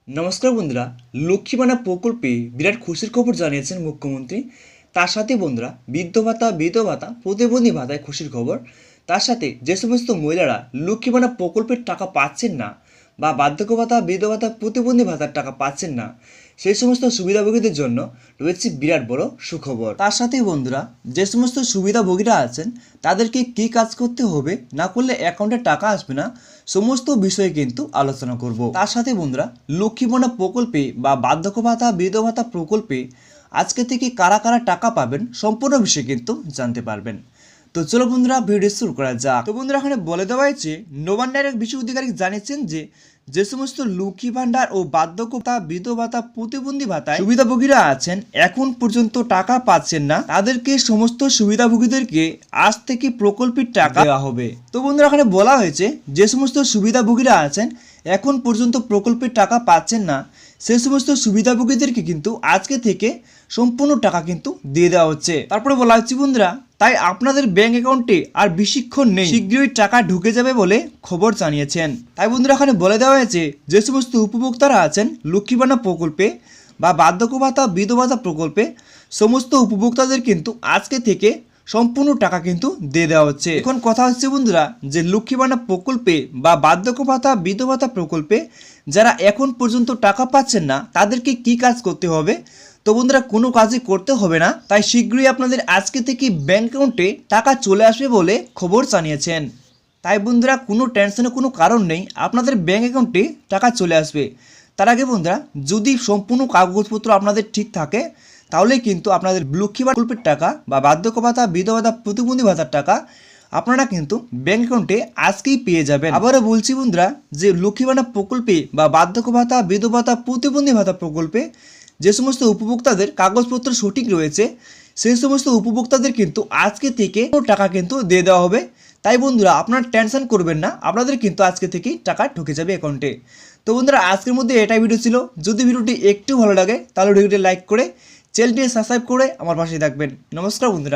নমস্কার বন্ধুরা, লক্ষ্মী ভাণ্ডার প্রকল্পে বিরাট খুশির খবর জানিয়েছেন মুখ্যমন্ত্রী। তার সাথে বন্ধুরা বৃদ্ধ ভাতা, বিধবা ভাতা, প্রতিবন্ধী ভাতায় খুশির খবর। তার সাথে যে সমস্ত মহিলারা লক্ষ্মী ভাণ্ডার প্রকল্পের টাকা পাচ্ছেন না বা বার্ধক্য ভাতা, বিধবা ভাতা, প্রতিবন্ধী ভাতার টাকা পাচ্ছেন না, সেই সমস্ত সুবিধাভোগীদের জন্য রয়েছে বিরাট বড় সুখবর। তার সাথে বন্ধুরা যে সমস্ত সুবিধাভোগীরা আছেন তাদেরকে কী কাজ করতে হবে, না করলে অ্যাকাউন্টে টাকা আসবে না, সমস্ত বিষয়ে কিন্তু আলোচনা করব। তার সাথে বন্ধুরা লক্ষ্মী ভাণ্ডার প্রকল্পে বা বার্ধক্য ভাতা, বিধবা ভাতা প্রকল্পে আজকে থেকে কারা কারা টাকা পাবেন সম্পূর্ণ বিষয় কিন্তু জানতে পারবেন। তো চলো বন্ধুরা ভিডিও শুরু করা যাক। তো বন্ধুরা এখানে বলে দেওয়া হয়েছে, নবান্নের এক বিশেষ অধিকারী জানিয়েছেন যে সমস্ত লক্ষ্মী ভাণ্ডার ও বার্ধক্য ভাতা, বিধবা ভাতা, প্রতিবন্ধী ভাতায় সুবিধাভোগীরা আছেন এখন পর্যন্ত টাকা পাচ্ছেন না, তাদেরকে সমস্ত সুবিধাভোগীদেরকে আজ থেকে প্রকল্পের টাকা দেওয়া হবে। তো বন্ধুরা এখানে বলা হয়েছে যে সমস্ত সুবিধাভোগীরা আছেন এখন পর্যন্ত প্রকল্পের টাকা পাচ্ছেন না, সে সমস্ত সুবিধাভোগীদেরকে কিন্তু আজকে থেকে সম্পূর্ণ টাকা কিন্তু দিয়ে দেওয়া হচ্ছে। তারপরে বলা হচ্ছে বন্ধুরা, তাই আপনাদের ব্যাংক অ্যাকাউন্টে আর বেশিক্ষণ নেই, শীঘ্রই টাকা ঢুকে যাবে বলে খবর জানিয়েছেন। তাই বন্ধুরা এখানে বলে দেওয়া হয়েছে যে সমস্ত উপভোক্তারা আছেন লক্ষ্মী ভাণ্ডার প্রকল্পে বা বার্ধক্য ভাতা, বিধবা ভাতা প্রকল্পে, সমস্ত উপভোক্তাদের কিন্তু আজকে থেকে সম্পূর্ণ টাকা কিন্তু দিয়ে দেওয়া হচ্ছে। এখন কথা হচ্ছে বন্ধুরা যে লক্ষ্মী ভাণ্ডার প্রকল্পে বা বার্ধক্য ভাতা, বিধবা ভাতা প্রকল্পে যারা এখন পর্যন্ত টাকা পাচ্ছেন না তাদেরকে কি কাজ করতে হবে। তো বন্ধুরা কোনো কাজই করতে হবে না, তাই শীঘ্রই আপনাদের আজকে থেকে ব্যাংক অ্যাকাউন্টে টাকা চলে আসবে বলে খবর জানিয়েছেন। তাই বন্ধুরা কোনো টেনশনের কোনো কারণ নেই, আপনাদের ব্যাংক অ্যাকাউন্টে টাকা চলে আসবে। তার আগে বন্ধুরা যদি সম্পূর্ণ কাগজপত্র আপনাদের ঠিক থাকে তাহলেই কিন্তু আপনাদের লক্ষ্মী ভাণ্ডার প্রকল্পের টাকা বা বার্ধক্য ভাতা, বিধবা ভাতা, প্রতিবন্ধী ভাতার টাকা আপনারা কিন্তু ব্যাংক অ্যাকাউন্টে আজকেই পেয়ে যাবেন। আবারও বলছি বন্ধুরা যে লক্ষ্মী ভাণ্ডার প্রকল্পে বা বার্ধক্য ভাতা, বিধবা ভাতা, প্রতিবন্ধী ভাতা প্রকল্পে যে সমস্ত উপভোক্তাদের কাগজপত্র সঠিক রয়েছে সেই সমস্ত উপভোক্তাদের কিন্তু আজকে থেকে টাকা কিন্তু দিয়ে দেওয়া হবে। তাই বন্ধুরা আপনারা টেনশন করবেন না, আপনাদের কিন্তু আজকে থেকেই টাকা ঢুকে যাবে অ্যাকাউন্টে। তো বন্ধুরা আজকের মধ্যে এটাই ভিডিও ছিল। যদি ভিডিওটি একটু ভালো লাগে তাহলে ভিডিওটি লাইক করে চ্যানেলটি সাবস্ক্রাইব করে আমার পাশে থাকবেন। নমস্কার বন্ধুরা।